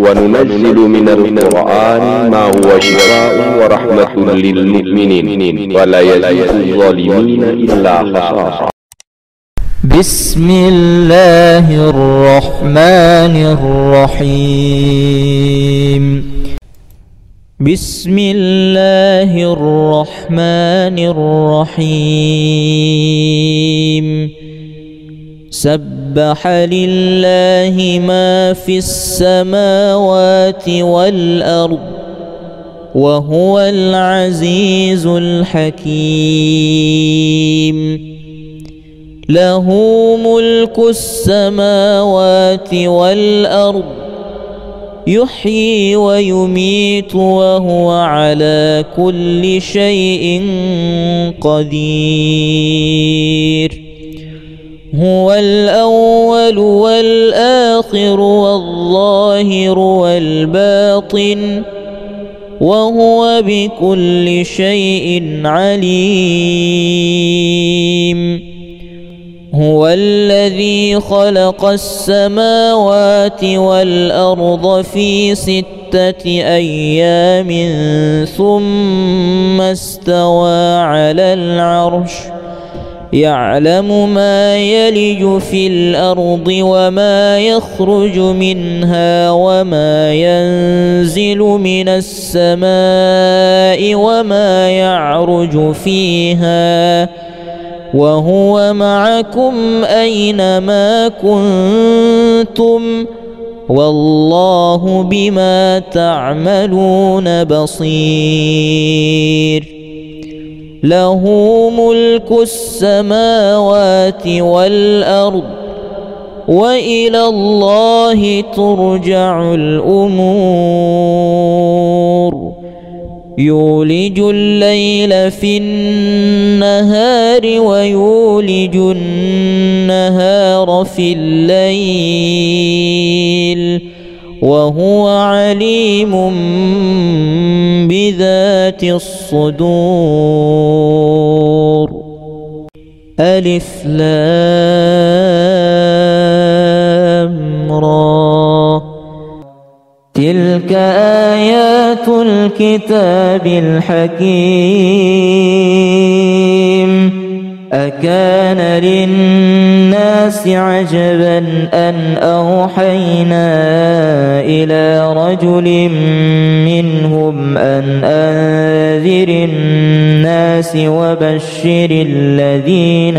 وننزل من القرآن ما هو شفاء ورحمة للمؤمنين ولا يزيد الظالمين إلا خسارا. بسم الله الرحمن الرحيم. بسم الله الرحمن الرحيم. سبح لله ما في السماوات والأرض وهو العزيز الحكيم. له ملك السماوات والأرض يحيي ويميت وهو على كل شيء قدير. هو الأول والآخر والظاهر والباطن وهو بكل شيء عليم. هو الذي خلق السماوات والأرض في 6 أيام ثم استوى على العرش يعلم ما يلج في الأرض وما يخرج منها وما ينزل من السماء وما يعرج فيها وهو معكم أينما كنتم والله بما تعملون بصير. له ملك السماوات والأرض وإلى الله ترجع الأمور. يولج الليل في النهار ويولج النهار في الليل وهو عليم بذات الصدور. ألف لام را. تلك آيات الكتاب الحكيم. أكان للناس عجبا أن أوحينا إلى رجل منهم أن أنذر الناس وبشر الذين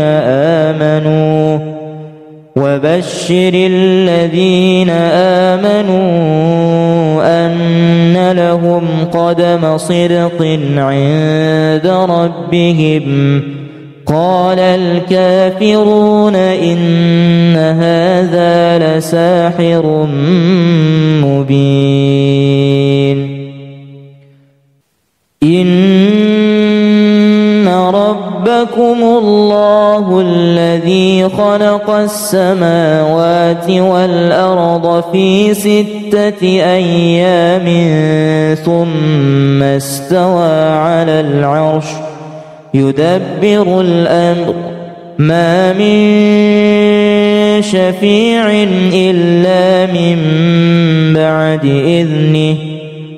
آمنوا أن لهم قدم صدق عند ربهم. قال الكافرون إن هذا لساحر مبين. إن ربكم الله الذي خلق السماوات والأرض في 6 أيام ثم استوى على العرش يدبر الأمر ما من شفيع إلا من بعد إذنه.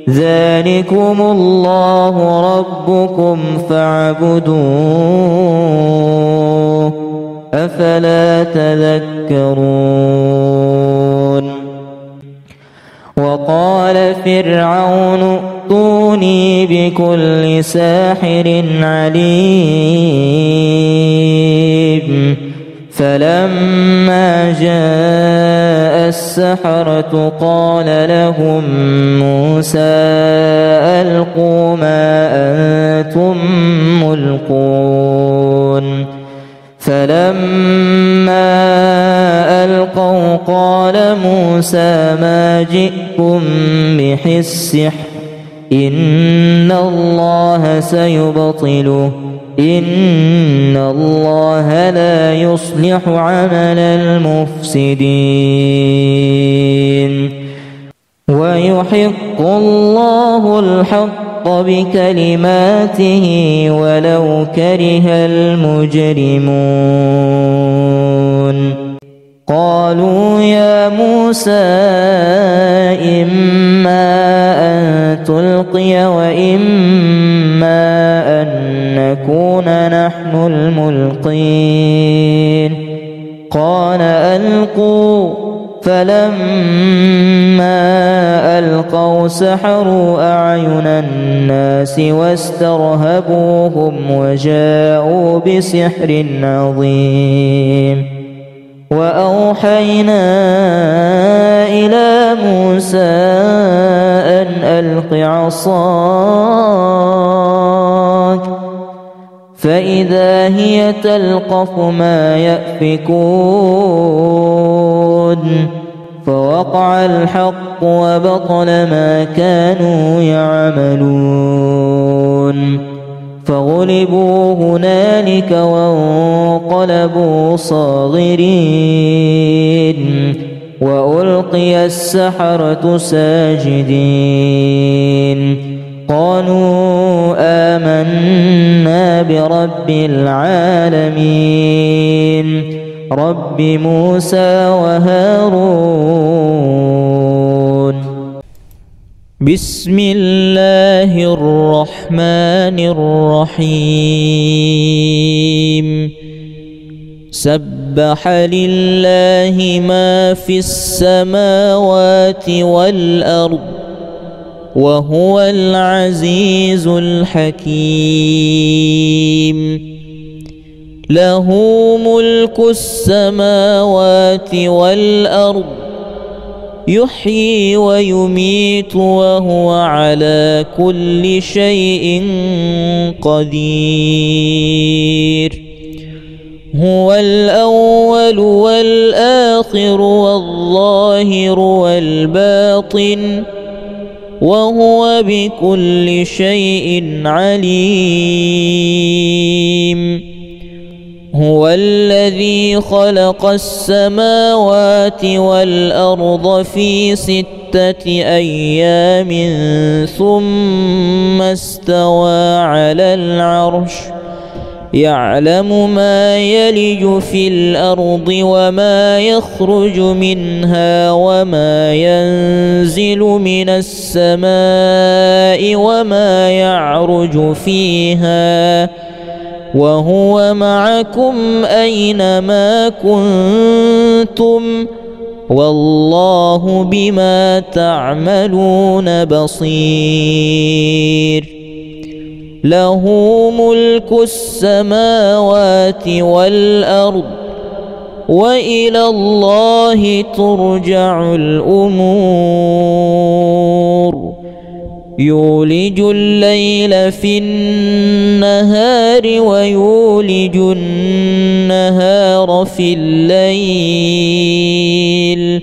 ذلكم الله ربكم فاعبدوه أفلا تذكرون. وقال فرعون ائتوني بكل ساحر عليم. فلما جاء السحرة قال لهم موسى ألقوا ما أنتم ملقون. فلما ألقوا قال موسى ما جئتم به السحر إن الله سيبطله إن الله لا يصلح عمل المفسدين. ويحق الله الحق بكلماته ولو كره المجرمون. قالوا يا موسى إما أن تلقي وإما أن نكون نحن الملقين قال ألقوا فلما ألقوا سحروا أعين الناس واسترهبوهم وجاءوا بسحر عظيم وأوحينا إلى موسى أن ألق عصاك فإذا هي تلقف ما يأفكون فوقع الحق وبطل ما كانوا يعملون فغلبوا هنالك وانقلبوا صاغرين وألقي السحرة ساجدين قالوا آمنا برب العالمين رب موسى وهارون. بسم الله الرحمن الرحيم. سبح لله ما في السماوات والأرض وهو العزيز الحكيم. له ملك السماوات والأرض يحيي ويميت وهو على كل شيء قدير. هو الأول والآخر والظاهر والباطن وهو بكل شيء عليم. هو الذي خلق السماوات والأرض في 6 أيام ثم استوى على العرش يعلم ما يلج في الأرض وما يخرج منها وما ينزل من السماء وما يعرج فيها وهو معكم أينما كنتم والله بما تعملون بصير. له ملك السماوات والأرض وإلى الله ترجع الأمور. يولج الليل في النهار ويولج النهار في الليل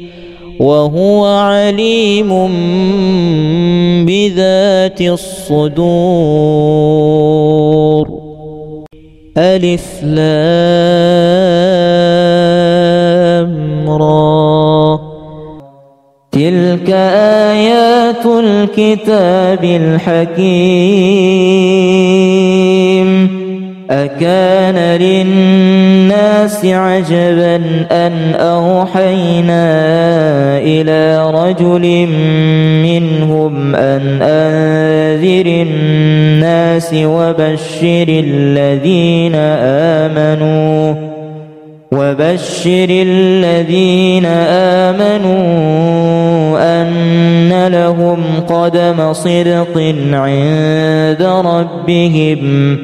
وهو عليم بذات الصدور. ألف لام را. تلك آيات الكتاب الحكيم. أكان للناس عجبا أن أوحينا إلى رجل منهم أن أنذر الناس وبشر الذين آمنوا أن لهم قدم صدق عند ربهم.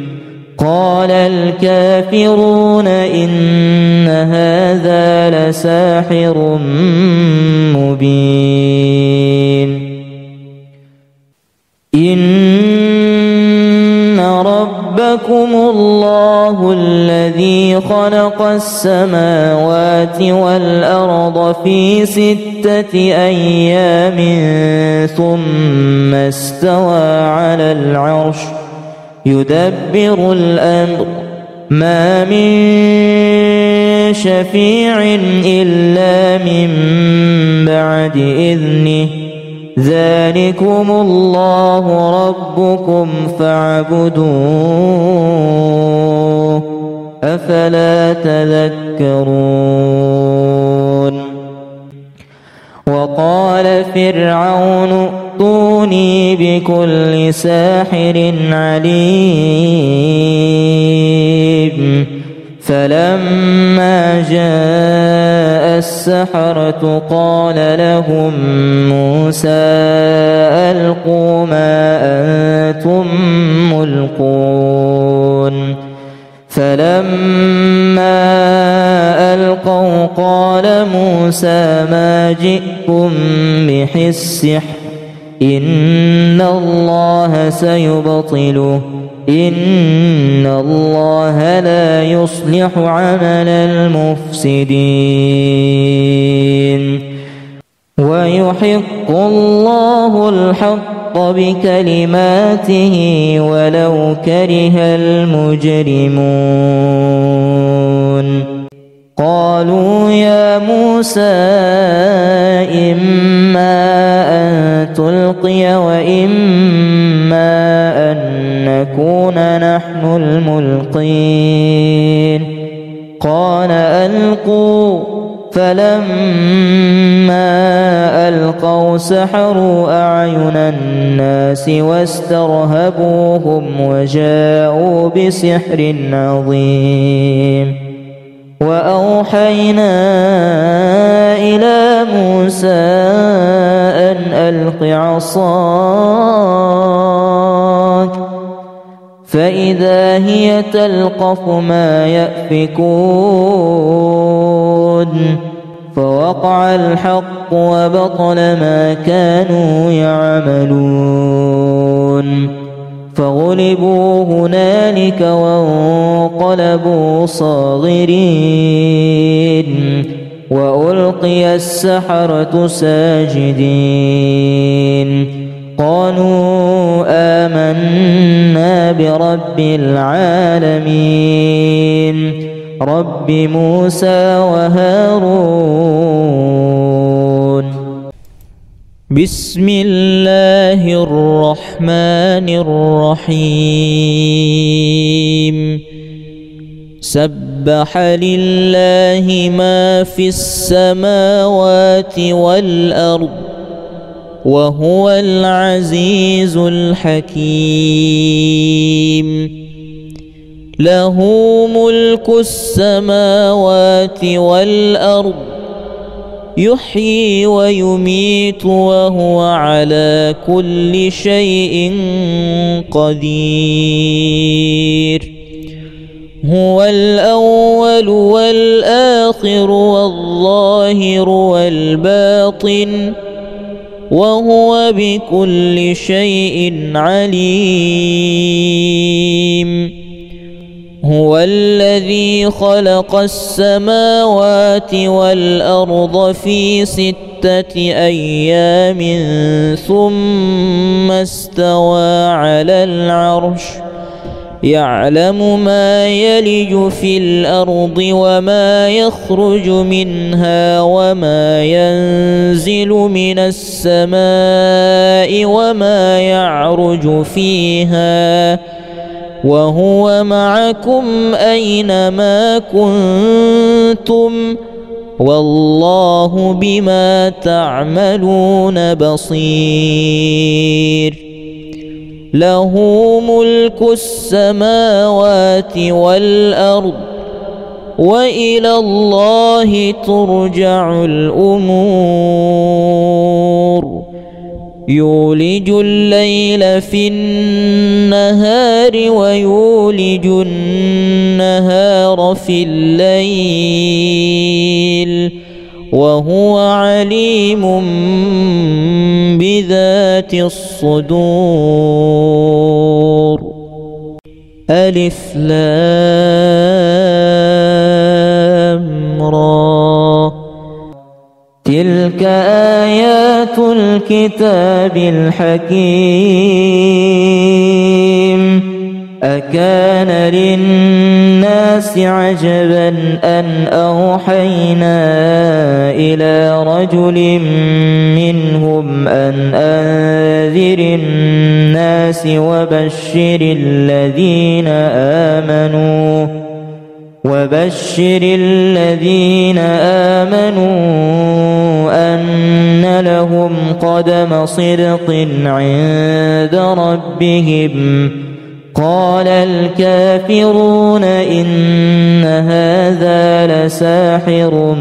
قال الكافرون إن هذا لساحر مبين. إن ربكم الله الذي خلق السماوات والأرض في 6 أيام ثم استوى على العرش يدبر الأمر ما من شفيع إلا من بعد إذنه. ذلكم الله ربكم فاعبدوه أفلا تذكرون وقال فرعون ائتوني بكل ساحر عليم فلما جاء السحرة قال لهم موسى ألقوا ما أنتم ملقون فلما ألقوا قال موسى ما جئتم به السحر إن الله سيبطله إن الله لا يصلح عمل المفسدين ويحق الله الحق بكلماته ولو كره المجرمون قالوا يا موسى إما أن تلقي وإما أن نكون نحن الملقين قال ألقوا فلما ألقوا سحروا أعين الناس واسترهبوهم وجاءوا بسحر عظيم وأوحينا إلى موسى أن ألق عصاك فإذا هي تلقف ما يأفكون فوقع الحق وبطل ما كانوا يعملون فغلبوا هنالك وانقلبوا صاغرين وألقي السحرة ساجدين قالوا آمنا برب العالمين رب موسى وهارون بسم الله الرحمن الرحيم سبح لله ما في السماوات والأرض وهو العزيز الحكيم له ملك السماوات والأرض يحيي ويميت وهو على كل شيء قدير هو الأول والآخر والظاهر والباطن وهو بكل شيء عليم هو الذي خلق السماوات والأرض في 6 أيام ثم استوى على العرش يعلم ما يلج في الأرض وما يخرج منها وما ينزل من السماء وما يعرج فيها وهو معكم أينما كنتم والله بما تعملون بصير له ملك السماوات والأرض وإلى الله ترجع الأمور يولج الليل في النهار ويولج النهار في الليل وهو عليم بذات الصدور ألف لام را تلك آيات الكتاب الحكيم أكان للناس عجبا أن أوحينا إلى رجل منهم أن أنذر الناس وبشر الذين آمنوا وبشر الذين آمنوا أن لهم قدم صدق عند ربهم. قال الكافرون إن هذا لساحر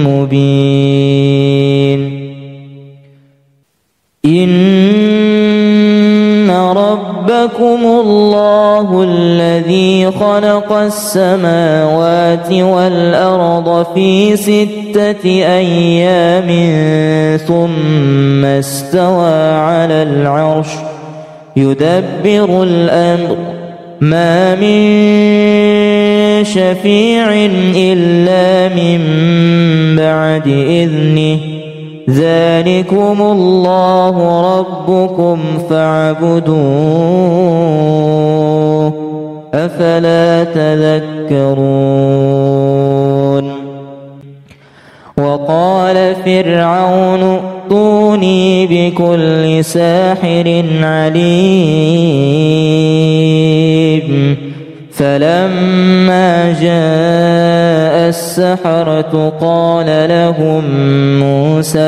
مبين. إن ربكم الله الذي خلق السماوات والأرض في 6 أيام ثم استوى على العرش يدبر الأمر ما من شفيع إلا من بعد إذنه ذلكم الله ربكم فاعبدوه أفلا تذكرون. وقال فرعون ائتوني بكل ساحر عليم. فلما جاء السحرة قال لهم موسى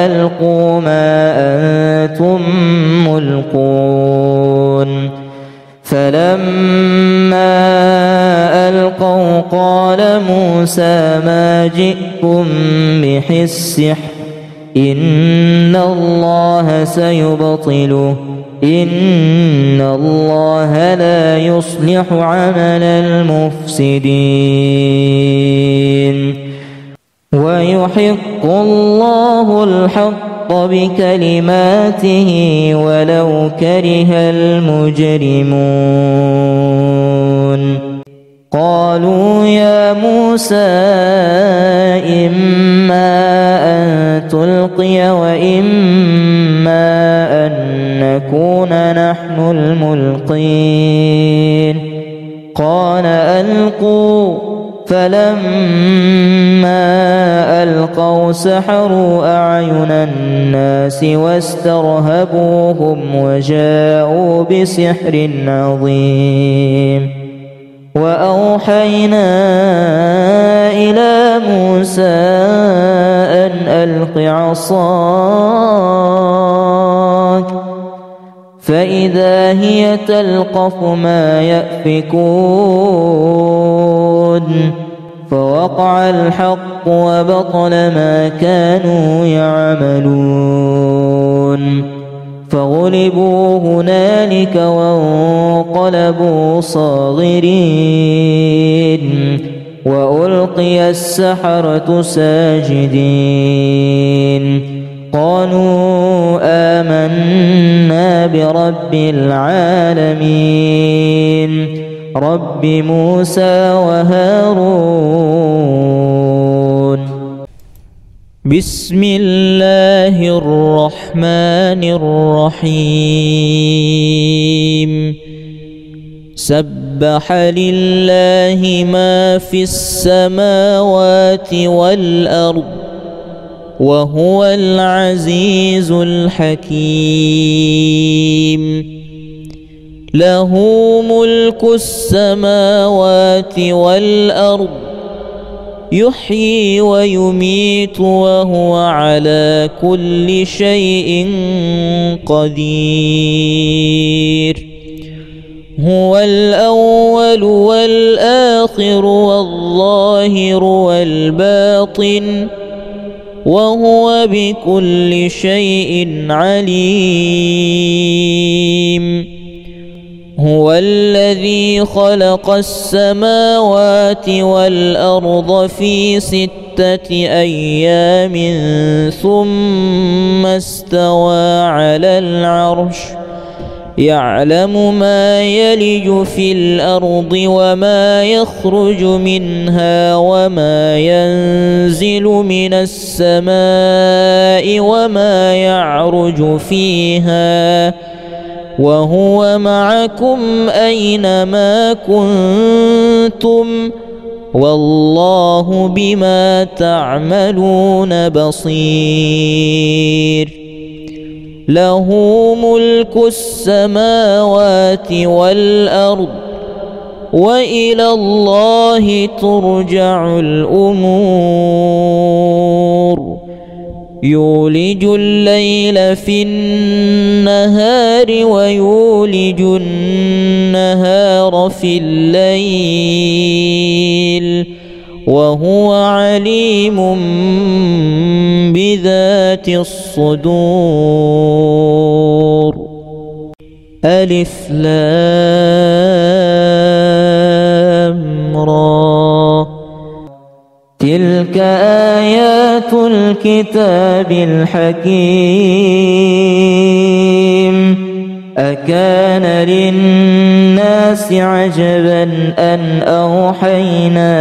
ألقوا ما أنتم ملقون. فلما ألقوا قال موسى ما جئتم به السحر إن الله سيبطله إن الله لا يصلح عمل المفسدين ويحق الله الحق بكلماته ولو كره المجرمون. قالوا يا موسى إما أن تلقي وإما أن نكون نحن الملقين. قال ألقوا. فلما ألقوا سحروا أعين الناس واسترهبوهم وجاءوا بسحر عظيم. وأوحينا إلى موسى أن ألق عصاك فإذا هي تلقف ما يأفكون. فوقع الحق وبطل ما كانوا يعملون. فغلبوا هنالك وانقلبوا صاغرين وألقي السحرة ساجدين. قالوا آمنا برب العالمين رب موسى وهارون. بسم الله الرحمن الرحيم. سبح لله ما في السماوات والأرض وهو العزيز الحكيم. له ملك السماوات والأرض يحيي ويميت وهو على كل شيء قدير. هو الأول والآخر والظاهر والباطن وهو بكل شيء عليم. هو الذي خلق السماوات والأرض في 6 أيام ثم استوى على العرش يعلم ما يلج في الأرض وما يخرج منها وما ينزل من السماء وما يعرج فيها وهو معكم أينما كنتم والله بما تعملون بصير. له ملك السماوات والأرض وإلى الله ترجع الأمور يولج الليل في النهار ويولج النهار في الليل وهو عليم بذات الصدور. ألف لام را تلك آيات الكتاب الحكيم أكان للناس عجبا أن أوحينا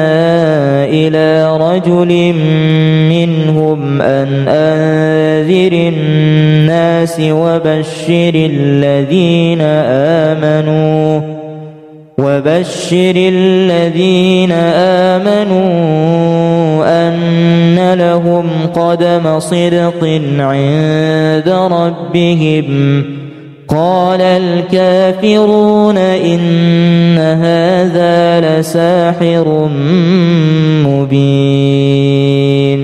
إلى رجل منهم أن أنذر الناس وبشر الذين آمنوا أن لهم قدم صدق عند ربهم. قال الكافرون إن هذا لساحر مبين.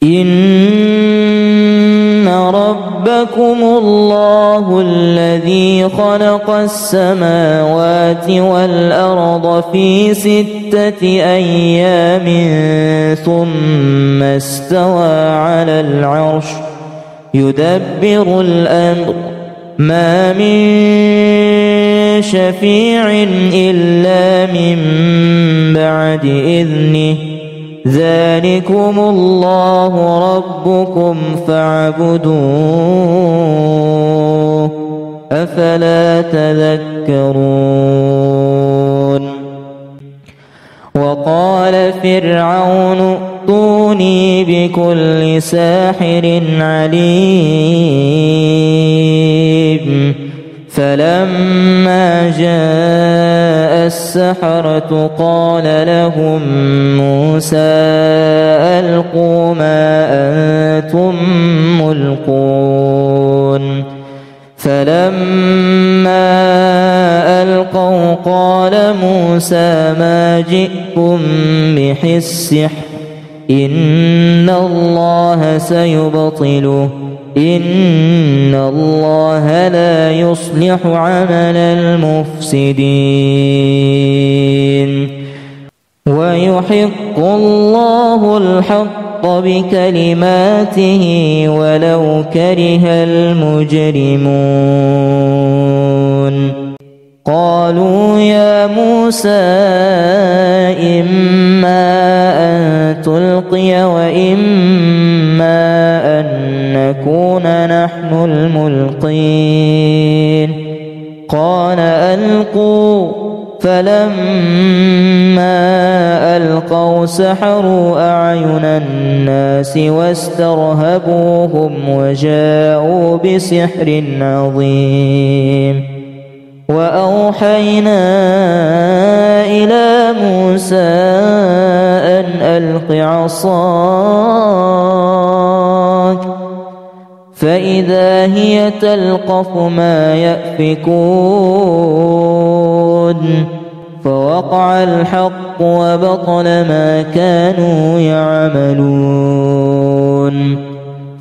إن ربكم الله الذي خلق السماوات والأرض في 6 أيام ثم استوى على العرش يدبر الأمر ما من شفيع إلا من بعد إذنه ذلكم الله ربكم فاعبدوه أفلا تذكرون. وقال فرعون ائتوني بكل ساحر عليم. فلما جاء السحرة قال لهم موسى ألقوا ما أنتم ملقون. فلما ألقوا قال موسى ما جئتم به السحر إن الله سيبطله إن الله لا يصلح عمل المفسدين ويحق الله الحق بكلماته ولو كره المجرمون. قالوا يا موسى إما أن تلقي وإما أن نكون نحن الملقين. قال ألقوا. فلما ألقوا سحروا أعين الناس واسترهبوهم وجاءوا بسحر عظيم. وأوحينا إلى موسى أن ألق عصاك فإذا هي تلقف ما يأفكون. فوقع الحق وبطل ما كانوا يعملون.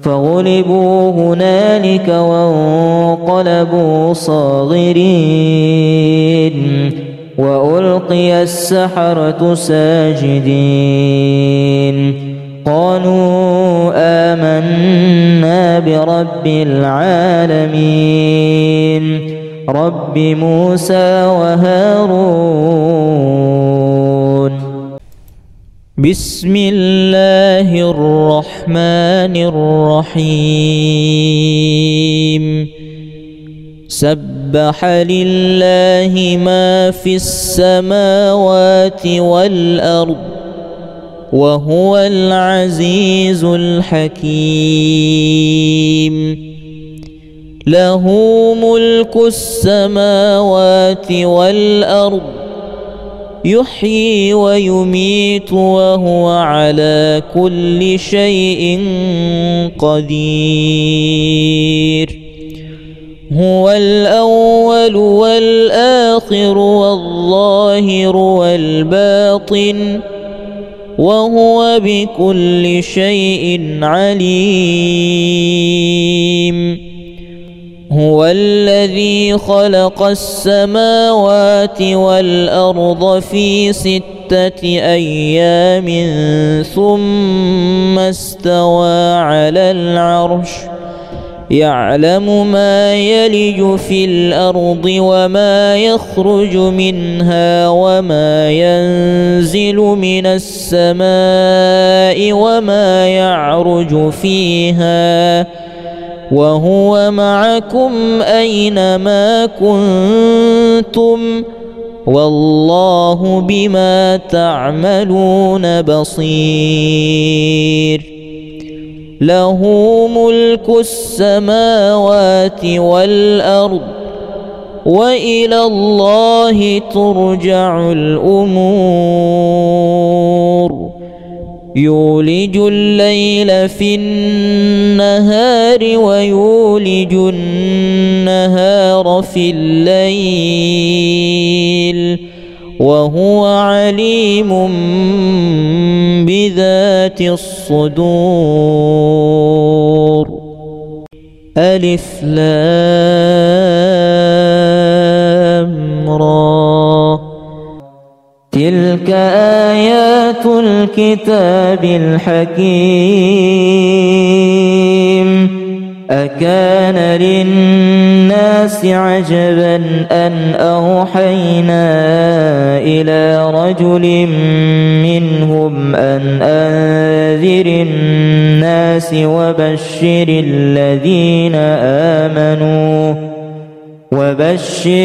فغلبوا هنالك وانقلبوا صاغرين وألقي السحرة ساجدين. قالوا آمنا برب العالمين رب موسى وهارون. بسم الله الرحمن الرحيم. سبح لله ما في السماوات والأرض وهو العزيز الحكيم. له ملك السماوات والأرض يحيي ويميت وهو على كل شيء قدير. هو الأول والآخر الآخر والظاهر والباطن وهو بكل شيء عليم. هو الذي خلق السماوات والأرض في 6 أيام ثم استوى على العرش يعلم ما يلج في الأرض وما يخرج منها وما ينزل من السماء وما يعرج فيها وهو معكم أينما كنتم والله بما تعملون بصير. له ملك السماوات والأرض وإلى الله ترجع الأمور. يولج الليل في النهار ويولج النهار في الليل وهو عليم بذات الصدور. ألف لام را تلك آيات الكتاب الحكيم. أكان للناس عجبا أن أوحينا إلى رجل منهم أن أنذر الناس وبشر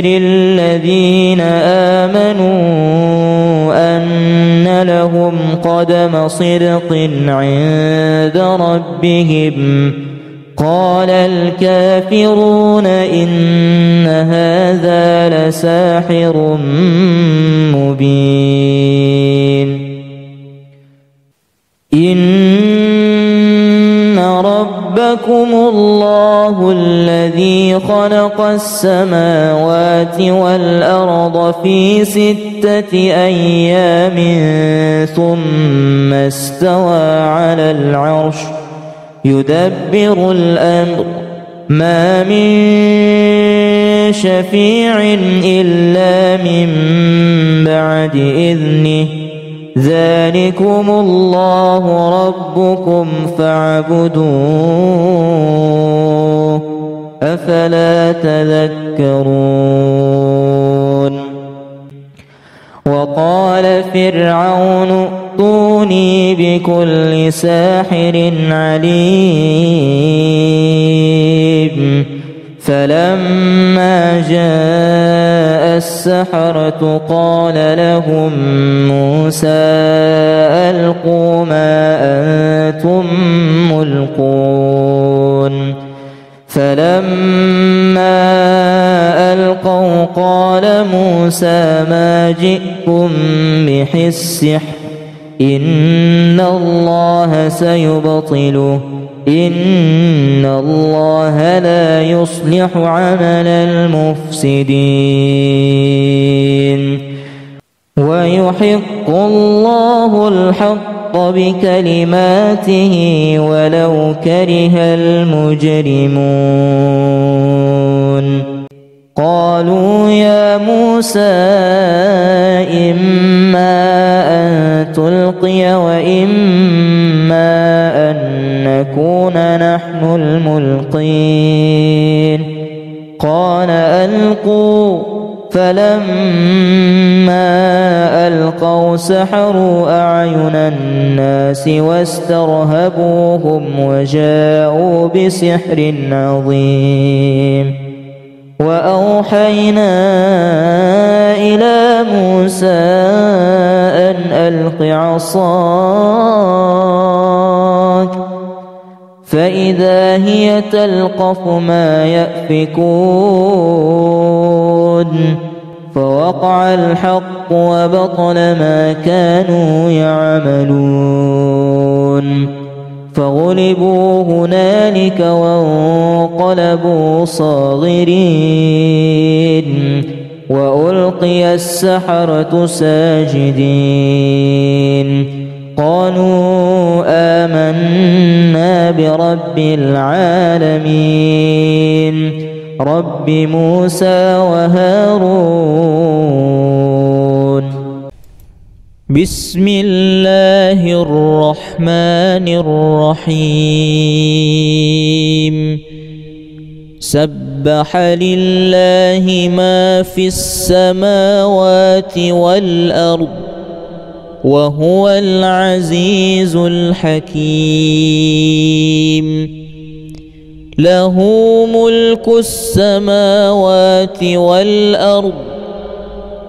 الذين آمنوا أن لهم قدم صدق عند ربهم. قال الكافرون إن هذا لساحر مبين. إن ربكم الله الذي خلق السماوات والأرض في 6 أيام ثم استوى على العرش يدبر الأمر ما من شفيع إلا من بعد إذنه. ذلكم الله ربكم فاعبدوه أفلا تذكرون. وقال فرعون ائتوني بكل ساحر عليم. فلما جاء السحرة قال لهم موسى ألقوا ما أنتم ملقون. فلما ألقوا قال موسى ما جئتم به السحر إن الله سيبطله إن الله لا يصلح عمل المفسدين. ويحق الله الحق بكلماته ولو كره المجرمون. قالوا يا موسى إما أن تلقي وإما أن نكون نحن الملقين. قال ألقوا. فلما ألقوا سحروا أعين الناس واسترهبوهم وجاءوا بسحر عظيم. وأوحينا إلى موسى أن ألق عصاك فإذا هي تلقف ما يأفكون. فوقع الحق وبطل ما كانوا يعملون. فغلبوا هنالك وانقلبوا صاغرين. وألقي السحرة ساجدين قالوا آمنا برب العالمين رب موسى وهارون. بسم الله الرحمن الرحيم. سبح لله ما في السماوات والأرض وهو العزيز الحكيم. له ملك السماوات والأرض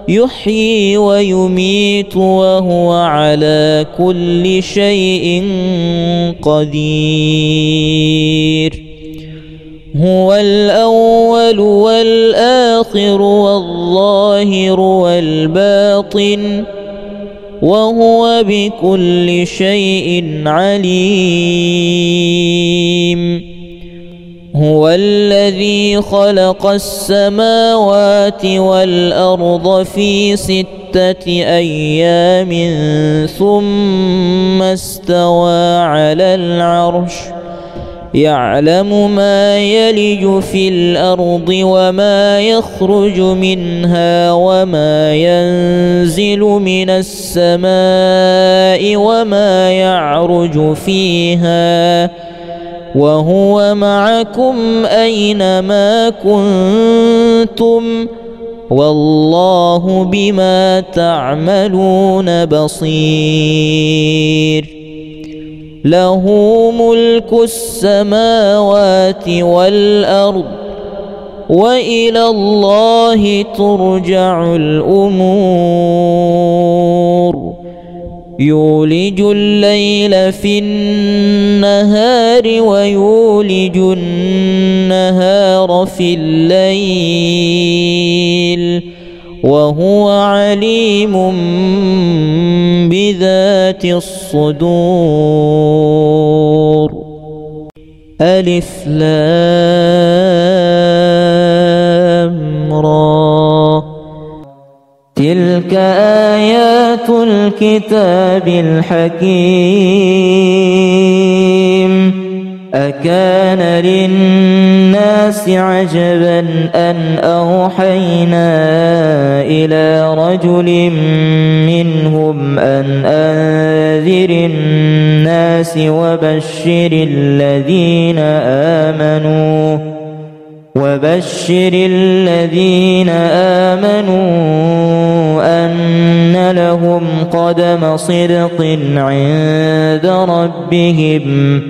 يحيي ويميت وهو على كل شيء قدير. هو الأول والآخر والظاهر والباطن وهو بكل شيء عليم. هو الذي خلق السماوات والأرض في 6 أيام ثم استوى على العرش يعلم ما يلج في الأرض وما يخرج منها وما ينزل من السماء وما يعرج فيها وهو معكم أينما كنتم والله بما تعملون بصير. له ملك السماوات والأرض وإلى الله ترجع الأمور. يولج الليل في النهار ويولج النهار في الليل وهو عليم بذات الصدور. ألف لام را. تلك آيات الكتاب الحكيم. أكان للناس عجبا أن أوحينا إلى رجل منهم أن أنذر الناس وبشر الذين آمنوا أن لهم قدم صدق عند ربهم.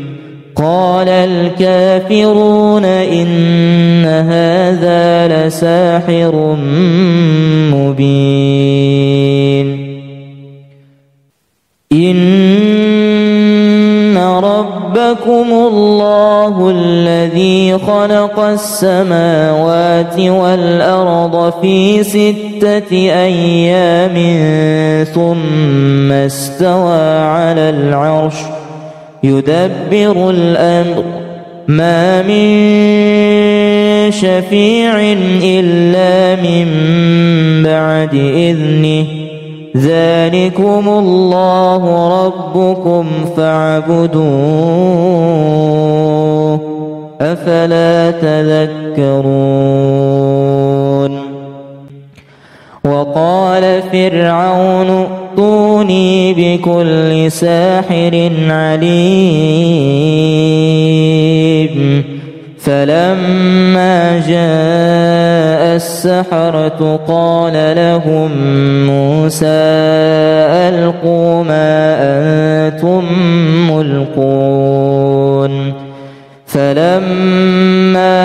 قال الكافرون إن هذا لساحر مبين. إن ربكم الله الذي خلق السماوات والأرض في 6 أيام ثم استوى على العرش يدبر الأمر ما من شفيع إلا من بعد إذنه. ذلكم الله ربكم فاعبدوه أفلا تذكرون. وقال فرعون ائتوني بكل ساحر عليم. فلما جاء السحرة قال لهم موسى ألقوا ما أنتم ملقون. فلما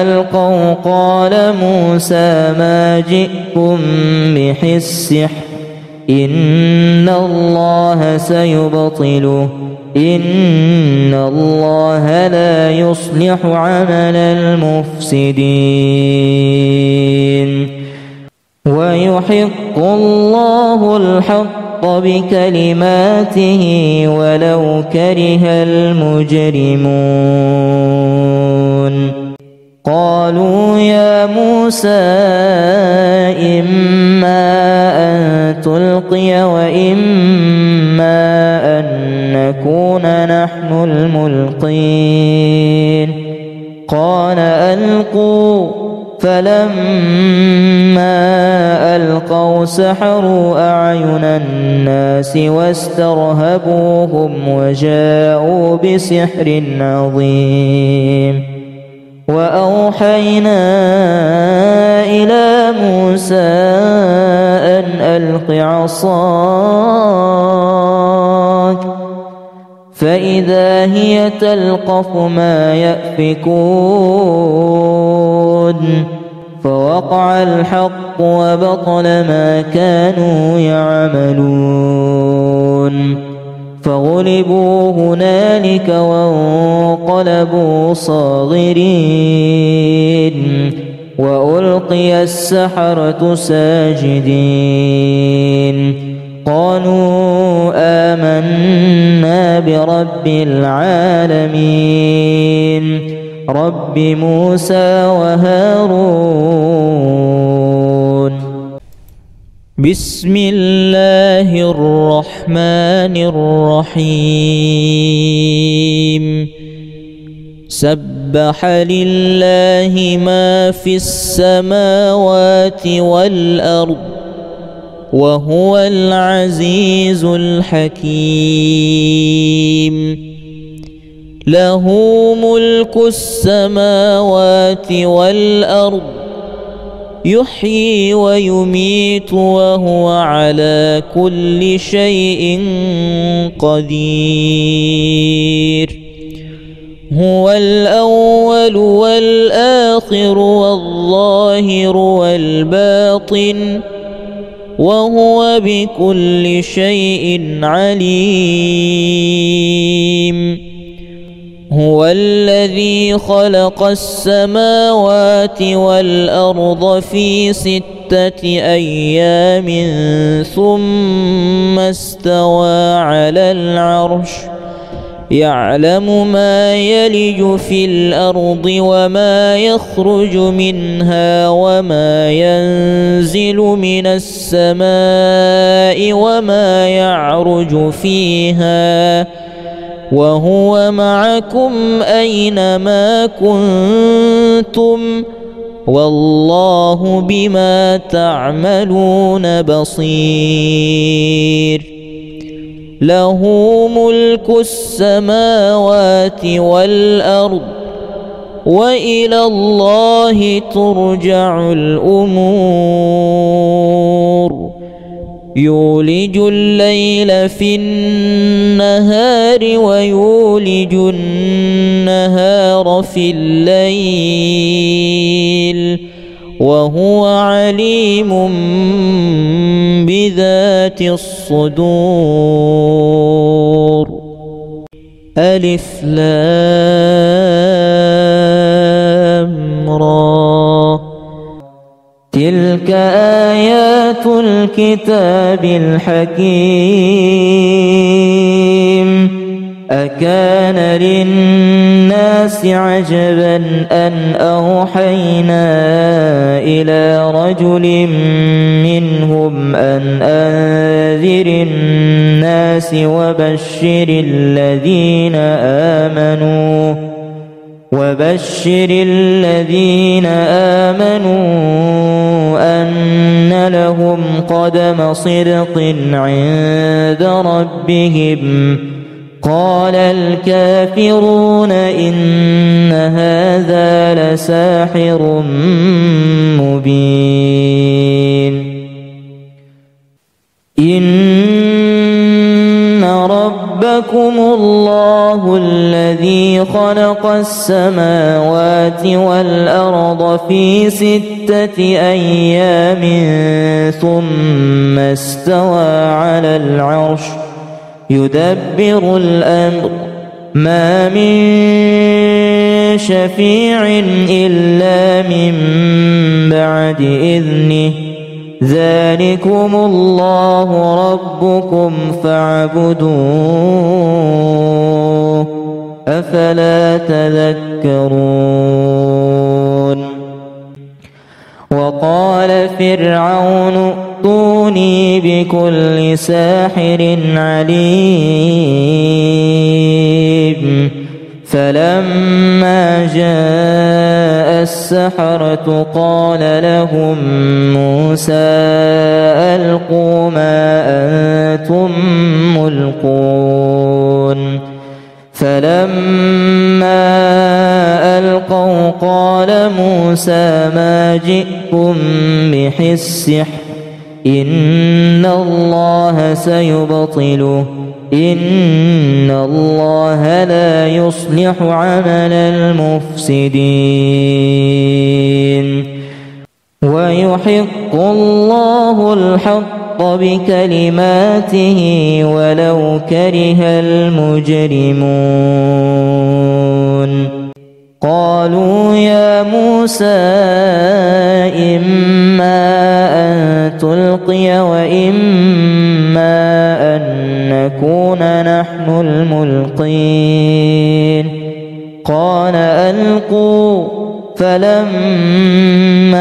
ألقوا قال موسى ما جئتم به السحر إن الله سيبطله إن الله لا يصلح عمل المفسدين. ويحق الله الحق بكلماته ولو كره المجرمون. قالوا يا موسى تلقي وإما أن نكون نحن الملقين قال ألقوا فلما ألقوا سحروا أعين الناس واسترهبوهم وجاءوا بسحر عظيم وأوحينا إلى موسى أن ألق عصاك فإذا هي تلقف ما يأفكون فوقع الحق وبطل ما كانوا يعملون فغلبوا هنالك وانقلبوا صاغرين وألقي السحرة ساجدين قالوا آمنا برب العالمين رب موسى وهارون. بسم الله الرحمن الرحيم. سبح لله ما في السماوات والأرض وهو العزيز الحكيم. له ملك السماوات والأرض يحيي ويميت وهو على كل شيء قدير. هو الأول والآخر والظاهر والباطن وهو بكل شيء عليم. هو الذي خلق السماوات والأرض في 6 أيام ثم استوى على العرش يعلم ما يلج في الأرض وما يخرج منها وما ينزل من السماء وما يعرج فيها وهو معكم أينما كنتم والله بما تعملون بصير. له ملك السماوات والأرض وإلى الله ترجع الأمور. يولج الليل في النهار ويولج النهار في الليل وهو عليم بذات الصدور. ألف لام را. تلك آيات الكتاب الحكيم. أكان للناس عجبا أن أوحينا إلى رجل منهم أن أنذر الناس وبشر الذين آمنوا أن لهم قدم صدق عند ربهم. قال الكافرون إن هذا لساحر مبين. إن ربكم الله الذي خلق السماوات والأرض في 6 أيام ثم استوى على العرش يدبر الأمر ما من شفيع إلا من بعد إذنه. ذلكم الله ربكم فاعبدوه أفلا تذكرون. وقال فرعون ائتوني بكل ساحر عليم فلما جاء السحرة قال لهم موسى ألقوا ما أنتم ملقون فلما ألقوا قال موسى ما جئتم به السحر إن الله سيبطله إن الله لا يصلح عمل المفسدين ويحق الله الحق بكلماته ولو كره المجرمون قالوا يا موسى إما أن تلقي وإما أن نكون نحن الملقين قال ألقوا فلما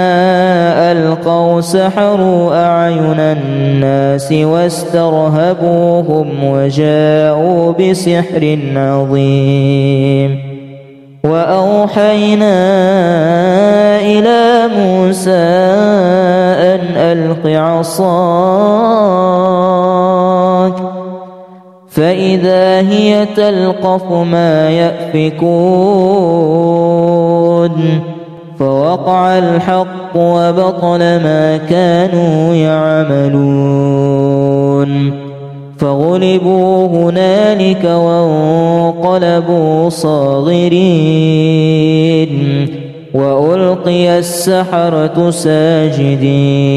ألقوا سحروا أعين الناس واسترهبوهم وجاءوا بسحر عظيم وأوحينا إلى موسى أن ألق عصاك فإذا هي تلقف ما يأفكون فوقع الحق وبطل ما كانوا يعملون فغلبوا هنالك وانقلبوا صاغرين وألقي السحرة ساجدين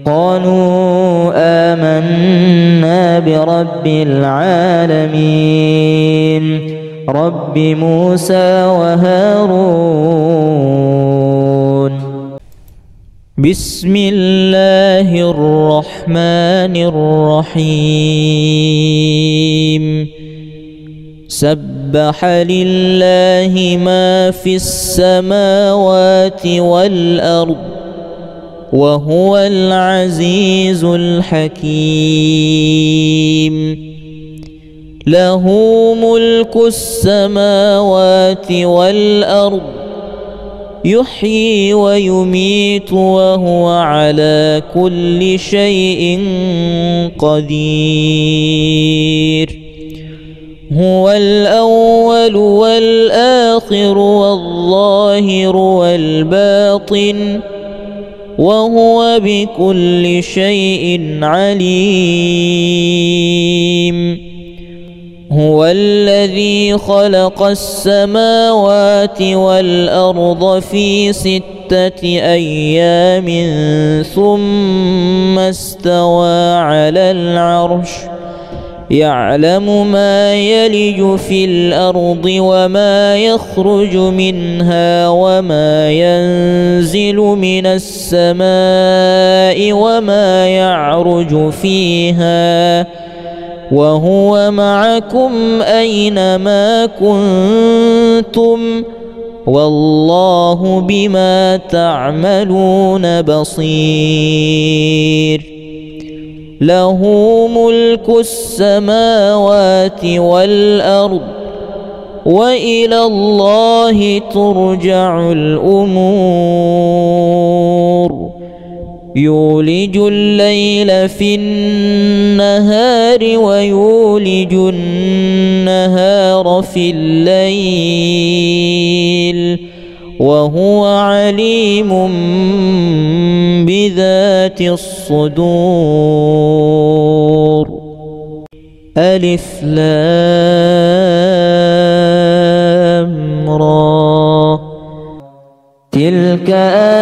قالوا آمنا برب العالمين رب موسى وهارون بسم الله الرحمن الرحيم سبح لله ما في السماوات والأرض وهو العزيز الحكيم له ملك السماوات والأرض يحيي ويميت وهو على كل شيء قدير هو الأول والآخر والظاهر والباطن وهو بكل شيء عليم هو الذي خلق السماوات والأرض في 6 أيام ثم استوى على العرش يعلم ما يلج في الأرض وما يخرج منها وما ينزل من السماء وما يعرج فيها وهو معكم أينما كنتم والله بما تعملون بصير له ملك السماوات والأرض وإلى الله ترجع الأمور يولج الليل في النهار ويولج النهار في الليل وهو عليم بذات الصدور ألف لام را تلك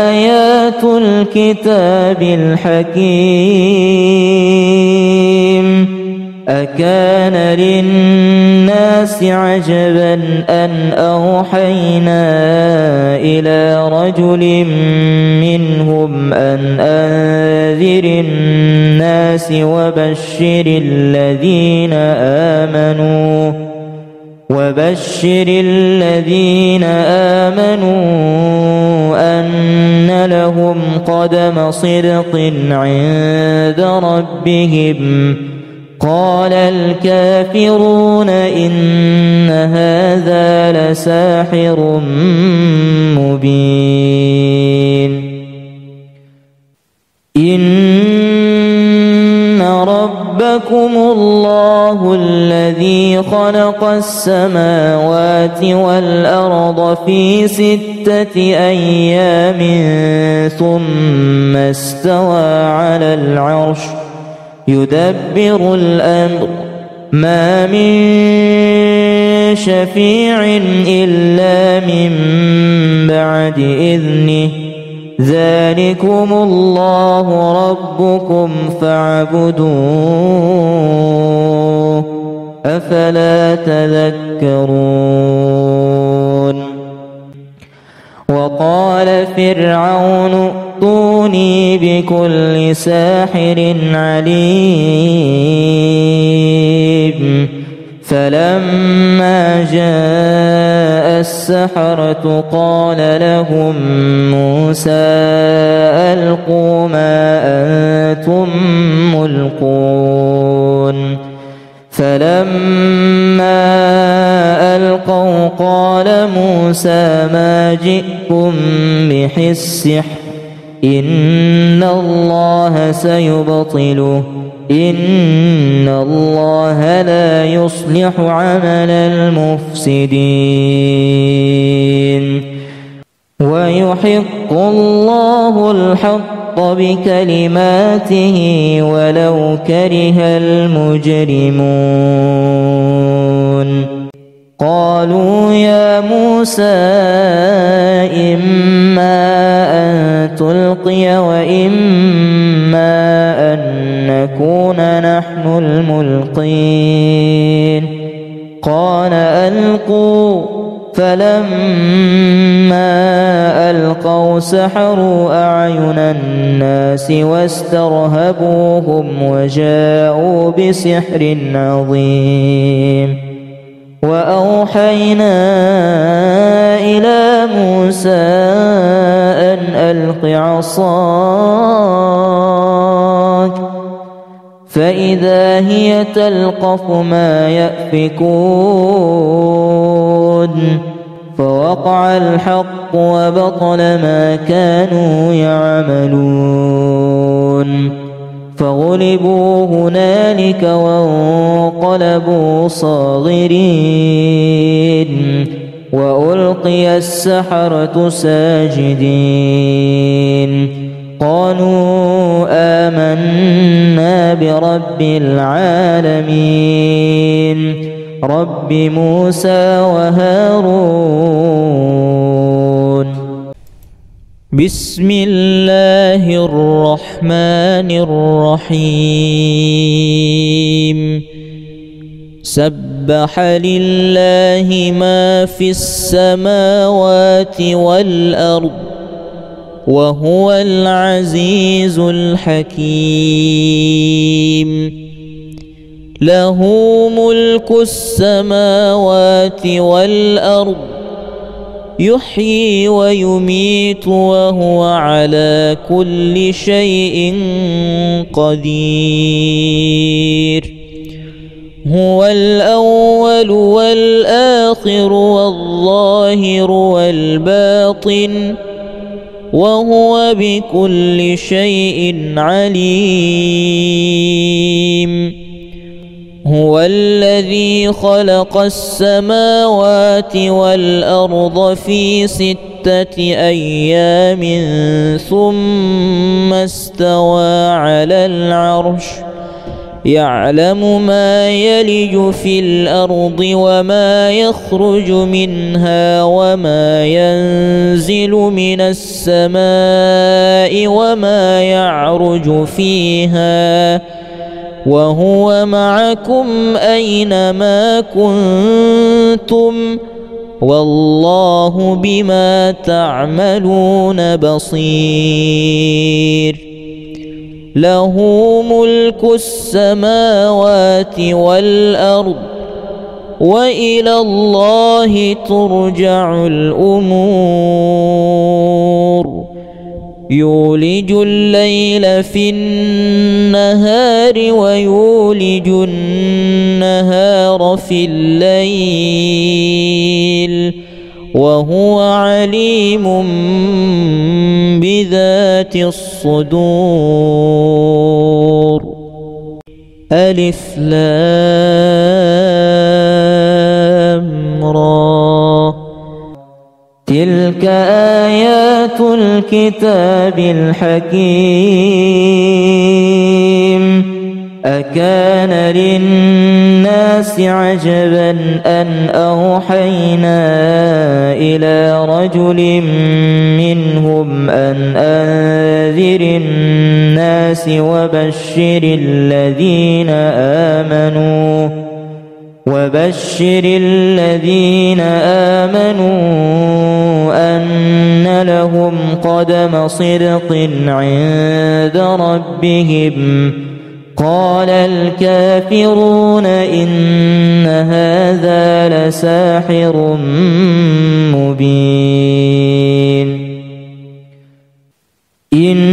آيات الكتاب الحكيم أكان للناس عجبا أن أوحينا إلى رجل منهم أن أنذر الناس وبشر الذين آمنوا أن لهم قدم صدق عند ربهم. قال الكافرون إن هذا لساحر مبين. إن ربكم الله الذي خلق السماوات والأرض في 6 أيام ثم استوى على العرش يدبر الأمر ما من شفيع إلا من بعد إذنه ذلكم الله ربكم فاعبدوه أفلا تذكرون. وقال فرعون ائتوني بكل ساحر عليم. فلما جاء السحرة قال لهم موسى ألقوا ما أنتم ملقون. فلما ألقوا قال موسى ما جئتم به السحر إن الله سيبطله إن الله لا يصلح عمل المفسدين ويحق الله الحق بكلماته ولو كره المجرمون. قالوا يا موسى إما أن تلقي وإما أن نكون نحن الملقين. قال ألقوا. فلما ألقوا سحروا أعين الناس واسترهبوهم وجاءوا بسحر عظيم. وأوحينا إلى موسى أن ألق عصاك فإذا هي تلقف ما يأفكون. فوقع الحق وبطل ما كانوا يعملون. فغلبوا هنالك وانقلبوا صاغرين وألقي السحرة ساجدين. قالوا آمنا برب العالمين رب موسى وهارون. بسم الله الرحمن الرحيم. سبح لله ما في السماوات والأرض وهو العزيز الحكيم. له ملك السماوات والأرض يحيي ويميت وهو على كل شيء قدير. هو الأول والآخر والظاهر والباطن وهو بكل شيء عليم. هو الذي خلق السماوات والأرض في 6 أيام ثم استوى على العرش يعلم ما يلج في الأرض وما يخرج منها وما ينزل من السماء وما يعرج فيها وهو معكم أينما كنتم والله بما تعملون بصير. له ملك السماوات والأرض وإلى الله ترجع الأمور يولج الليل في النهار ويولج النهار في الليل وهو عليم بذات الصدور. ألف لام را تلك آيات الكتاب الحكيم أكان للناس عجبا أن أوحينا إلى رجل منهم أن أنذر الناس وبشر الذين آمنوا أن لهم قدم صدق عند ربهم. قال الكافرون إن هذا لساحر مبين. إن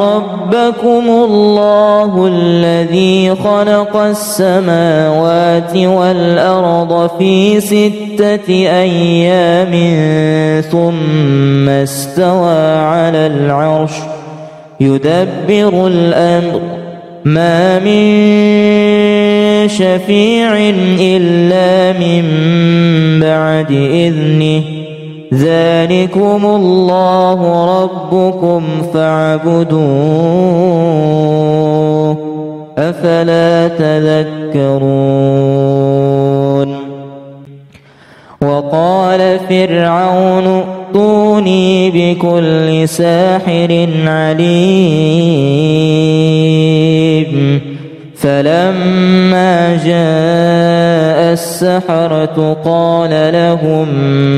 ربكم الله الذي خلق السماوات والأرض في 6 أيام ثم استوى على العرش يدبر الأمر ما من شفيع إلا من بعد إذنه ذلكم الله ربكم فاعبدوه أفلا تذكرون. وقال فرعون ائتوني بكل ساحر عليم. فلما جاء السحرة قال لهم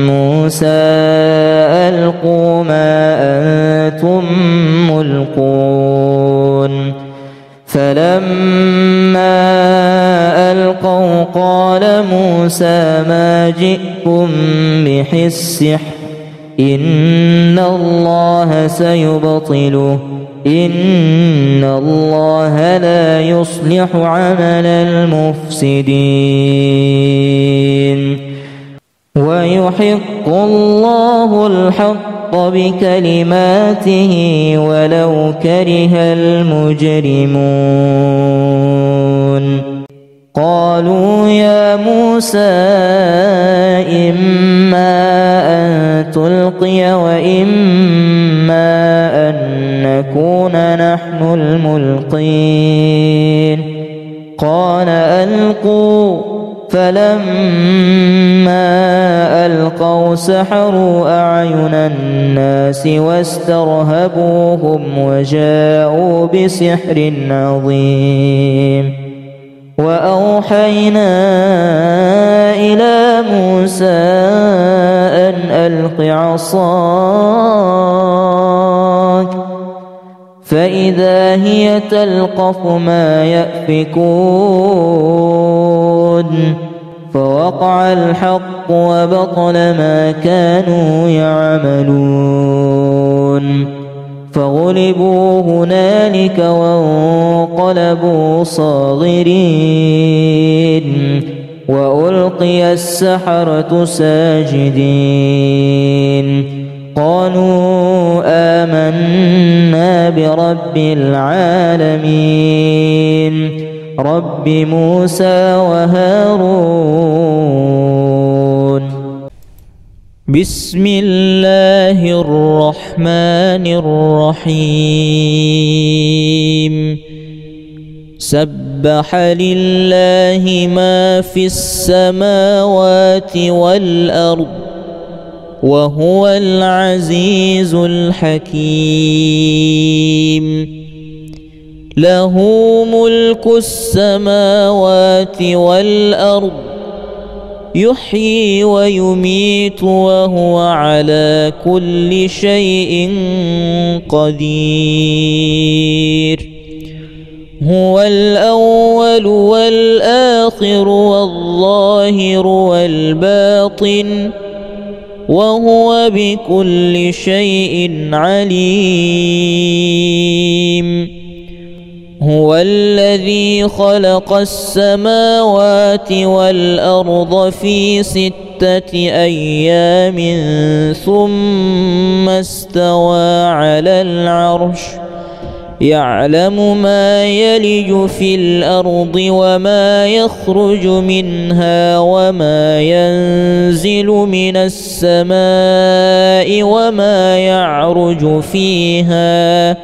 موسى ألقوا ما أنتم ملقون. فلما ألقوا قال موسى ما جئتم به السحر إن الله سيبطله إن الله لا يصلح عمل المفسدين ويحق الله الحق بكلماته ولو كره المجرمون. قالوا يا موسى إما أن تلقي وإما أن نكون نحن الملقين. قال ألقوا. فلما ألقوا سحروا أعين الناس واسترهبوهم وجاءوا بسحر عظيم. وأوحينا إلى موسى أن ألق عصاك فإذا هي تلقف ما يأفكون. فوقع الحق وبطل ما كانوا يعملون. فغلبوا هنالك وانقلبوا صاغرين وألقي السحرة ساجدين. قالوا آمنا برب العالمين رب موسى وهارون. بسم الله الرحمن الرحيم. سبح لله ما في السماوات والأرض وهو العزيز الحكيم. له ملك السماوات والأرض يحيي ويميت وهو على كل شيء قدير. هو الأول والآخر والظاهر والباطن وهو بكل شيء عليم. هو الذي خلق السماوات والأرض في 6 أيام ثم استوى على العرش يعلم ما يلج في الأرض وما يخرج منها وما ينزل من السماء وما يعرج فيها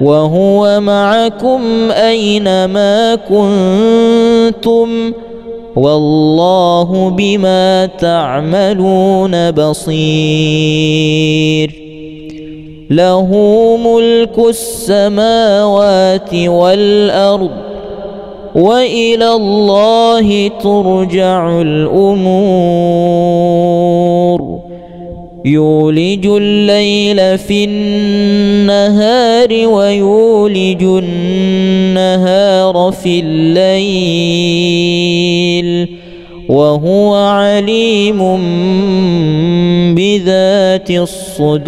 وهو معكم أينما كنتم والله بما تعملون بصير. له ملك السماوات والأرض وإلى الله ترجع الأمور. يولج الليل في النهار ويولج النهار في الليل وهو عليم بذات الصدور.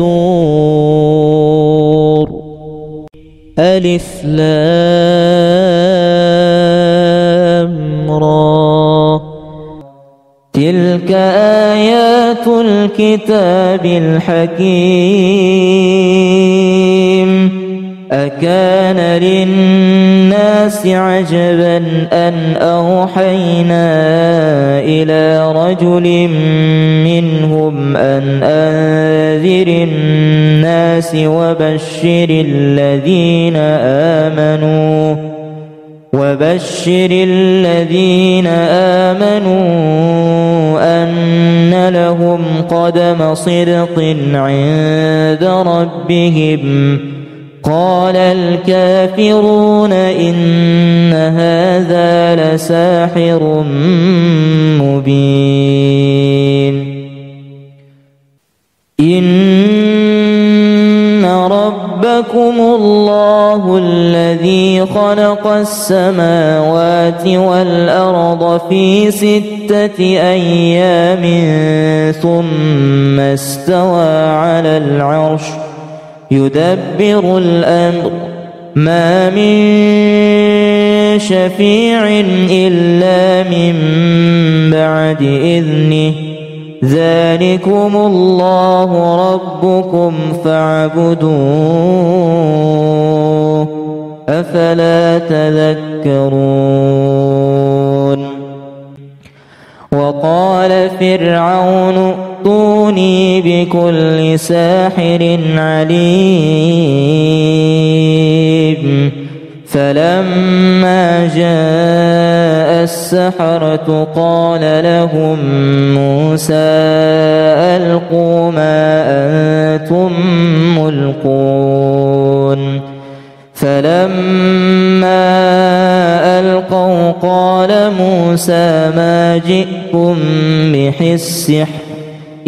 ألف لام را تلك آيات الكتاب الحكيم. أكان للناس عجبا أن أوحينا إلى رجل منهم أن أنذر الناس وبشر الذين آمنوا أن لهم قدم صدق عند ربهم. قال الكافرون إن هذا لساحر مبين. إن ربكم الله الذي خلق السماوات والأرض في 6 أيام ثم استوى على العرش يدبر الأمر ما من شفيع إلا من بعد إذنه. ذلكم الله ربكم فاعبدوه أفلا تذكرون. وقال فرعون ائتوني بكل ساحر عليم. فلما جاء السحرة قال لهم موسى ألقوا ما أنتم ملقون. فلما ألقوا قال موسى ما جئتم به السحر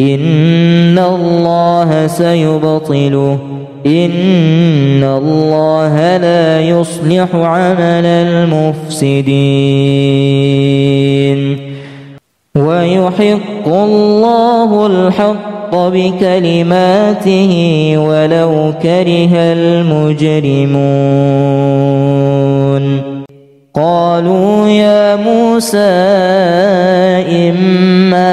إن الله سيبطله إن الله لا يصلح عمل المفسدين. ويحق الله الحق بكلماته ولو كره المجرمون. قالوا يا موسى إما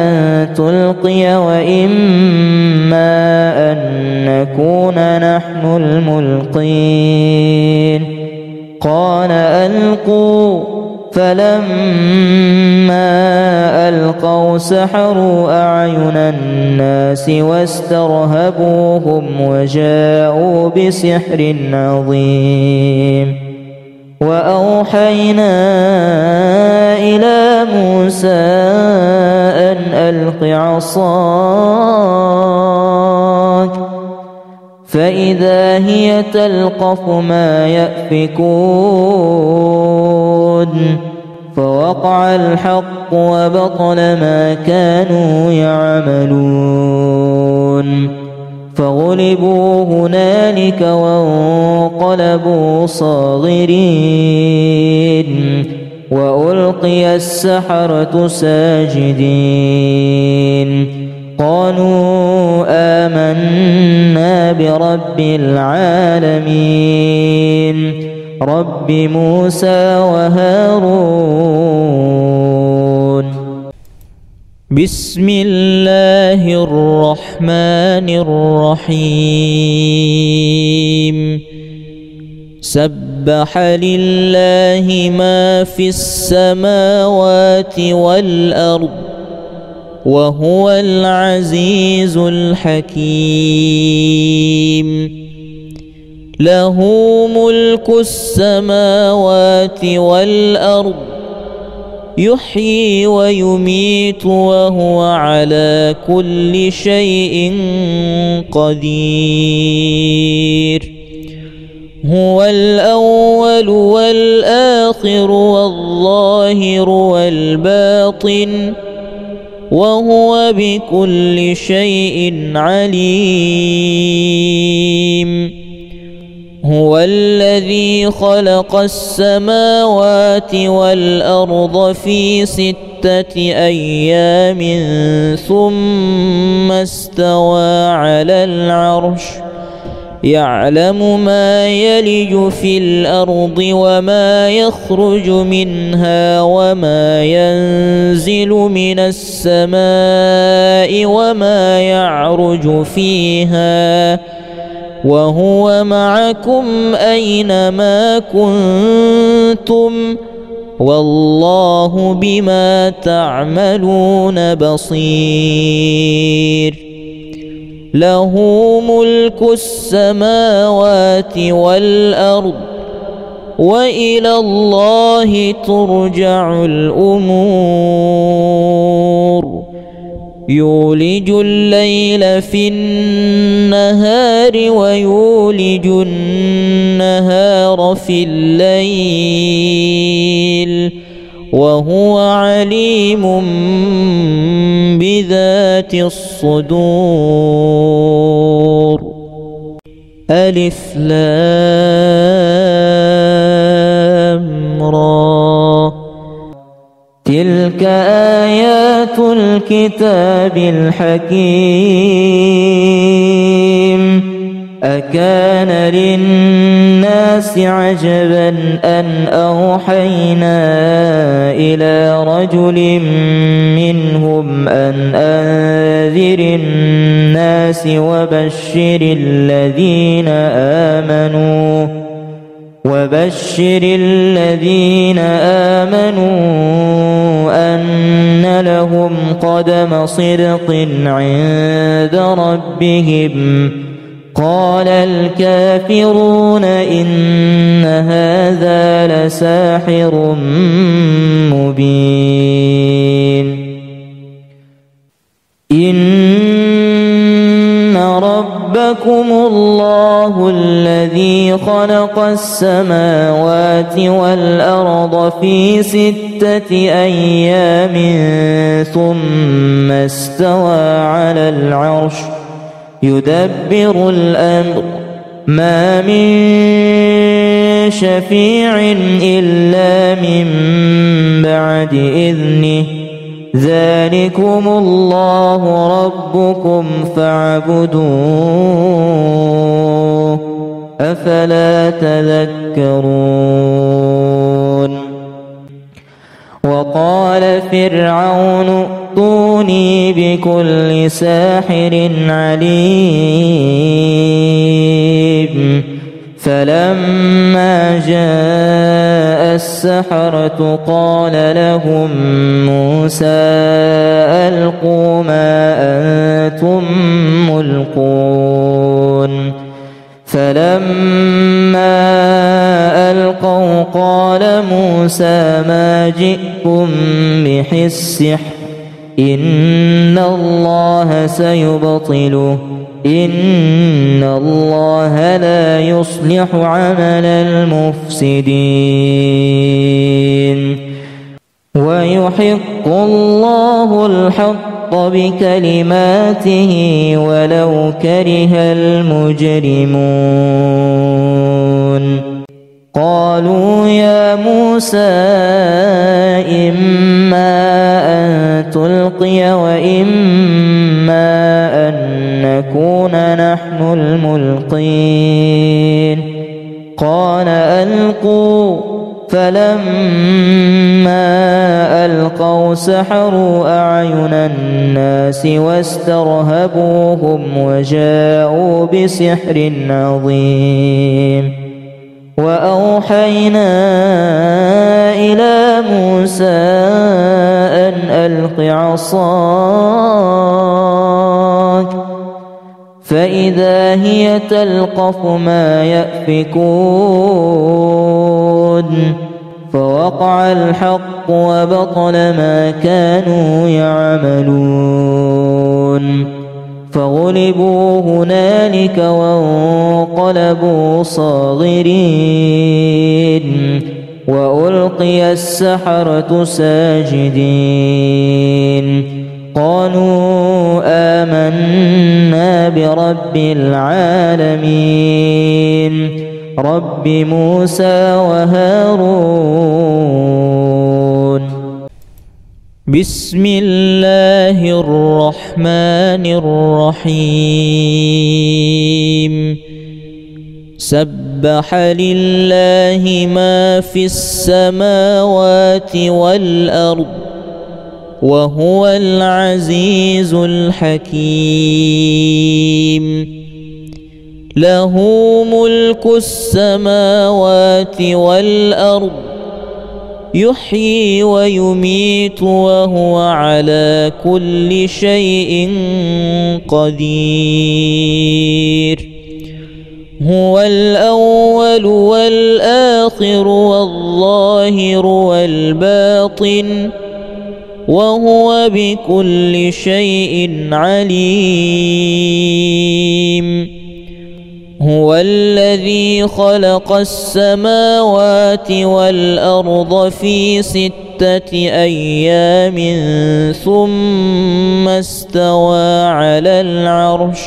أن تلقي وإما أن نكون نحن الملقين. قال ألقوا. فلما ألقوا سحروا أعين الناس واسترهبوهم وجاءوا بسحر عظيم. وأوحينا إلى موسى أن ألق عصاك فإذا هي تلقف ما يأفكون. فوقع الحق وبطل ما كانوا يعملون. فغلبوا هنالك وانقلبوا صاغرين وألقي السحرة ساجدين قالوا آمنا برب العالمين رب موسى وهارون. بسم الله الرحمن الرحيم. سبح لله ما في السماوات والأرض وهو العزيز الحكيم. له ملك السماوات والأرض يحيي ويميت وهو على كل شيء قدير. هو الأول والآخر والظاهر والباطن وهو بكل شيء عليم. هو الذي خلق السماوات والأرض في 6 أيام ثم استوى على العرش يعلم ما يلج في الأرض وما يخرج منها وما ينزل من السماء وما يعرج فيها وهو معكم أينما كنتم والله بما تعملون بصير. له ملك السماوات والأرض وإلى الله ترجع الأمور. يولج الليل في النهار ويولج النهار في الليل وهو عليم بذات الصدور. ألف لام را. تلك آيات الكتاب الحكيم. أكان للناس عجبا أن أوحينا إلى رجل منهم أن أنذر الناس وبشر الذين آمنوا أن لهم قدم صدق عند ربهم. قال الكافرون إن هذا لساحر مبين. إن ربكم الله الذي خلق السماوات والأرض في 6 أيام ثم استوى على العرش يدبر الأمر ما من شفيع إلا من بعد إذنه. ذلكم الله ربكم فاعبدوه أفلا تذكرون. وقال فرعون ائتوني بكل ساحر عليم. فلما جاء السحرة قال لهم موسى ألقوا ما أنتم ملقون. فلما ألقوا قال موسى ما جئتم به السحر إن الله سيبطله إن الله لا يصلح عمل المفسدين. ويحق الله الحق بكلماته ولو كره المجرمون. قالوا يا موسى إما أن تلقي وإما أن نكون نحن الملقين. قال ألقوا. فلما ألقوا سحروا أعين الناس واسترهبوهم وجاءوا بسحر عظيم. وأوحينا إلى موسى أن ألق عصاك فإذا هي تلقف ما يأفكون. فوقع الحق وبطل ما كانوا يعملون. فغلبوا هنالك وانقلبوا صاغرين وألقي السحرة ساجدين. قالوا آمنا برب العالمين رب موسى وهارون. بسم الله الرحمن الرحيم. سبح لله ما في السماوات والأرض وهو العزيز الحكيم. له ملك السماوات والأرض يحيي ويميت وهو على كل شيء قدير. هو الأول والآخر والظاهر والباطن وهو بكل شيء عليم. هو الذي خلق السماوات والأرض في 6 أيام ثم استوى على العرش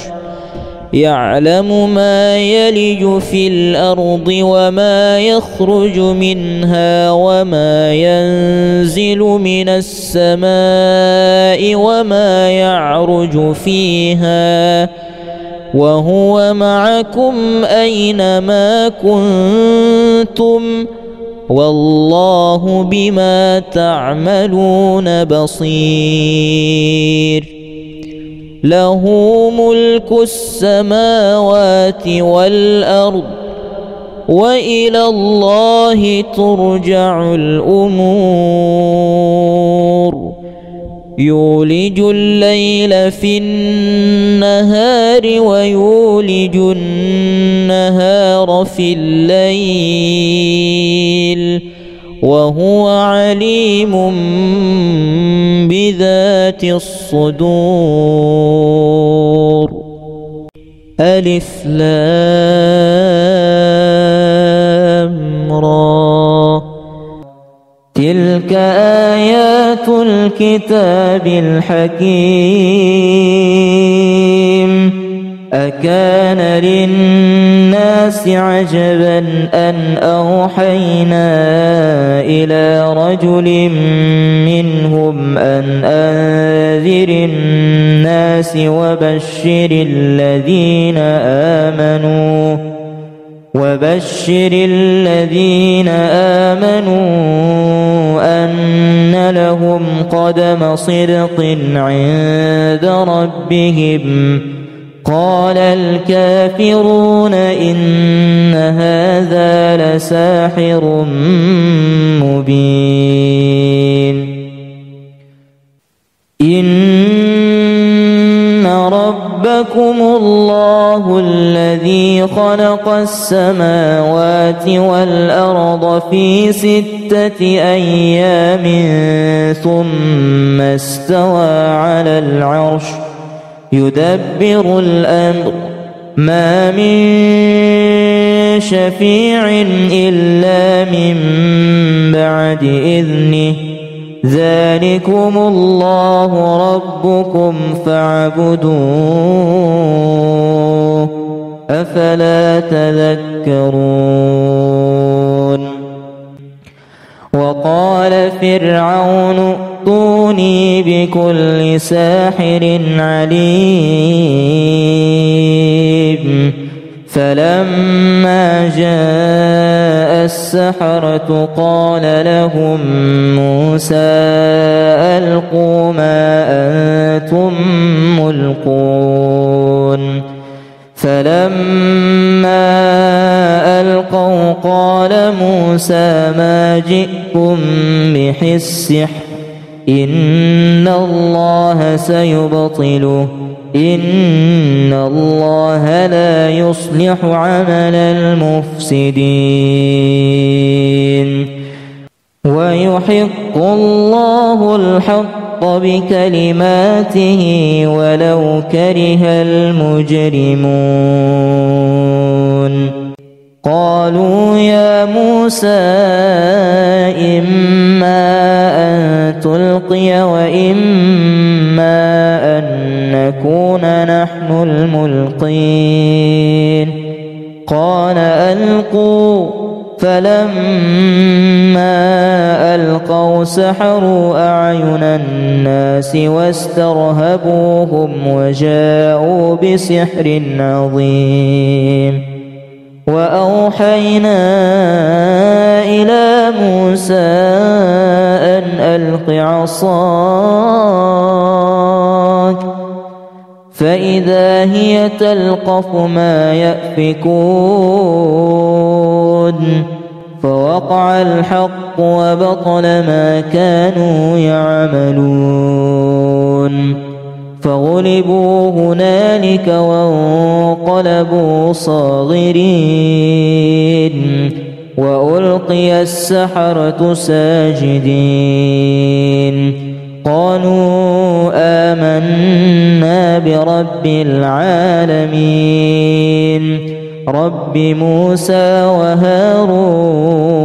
يعلم ما يلج في الأرض وما يخرج منها وما ينزل من السماء وما يعرج فيها وهو معكم أينما كنتم والله بما تعملون بصير. له ملك السماوات والأرض وإلى الله ترجع الأمور. يولج الليل في النهار ويولج النهار في الليل وهو عليم بذات الصدور. ألف لام را. تلك آيات الكتاب الحكيم. أكان للناس عجبا أن أوحينا إلى رجل منهم أن أنذر الناس وبشر الذين آمنوا أن لهم قدم صدق عند ربهم. قال الكافرون إن هذا لساحر مبين. إن ربكم الله الذي خلق السماوات والأرض في 6 أيام ثم استوى على العرش يدبر الأمر ما من شفيع إلا من بعد إذنه ذلكم الله ربكم فاعبدوه أفلا تذكرون وقال فرعون ائتوني بكل ساحر عليم فلما جاء السحرة قال لهم موسى ألقوا ما أنتم ملقون فلما ألقوا قال موسى ما جئتم به السحر إن الله سيبطله إن الله لا يصلح عمل المفسدين ويحق الله الحق بكلماته ولو كره المجرمون قالوا يا موسى إما أن تلقي وإما أن نكون نحن الملقين قال ألقوا فلما ألقوا سحروا أعين الناس واسترهبوهم وجاءوا بسحر عظيم وأوحينا إلى موسى أن ألق عصاك فإذا هي تلقف ما يأفكون فوقع الحق وبطل ما كانوا يعملون فغلبوا هنالك وانقلبوا صاغرين وألقي السحرة ساجدين قالوا آمنا برب العالمين رب موسى وهارون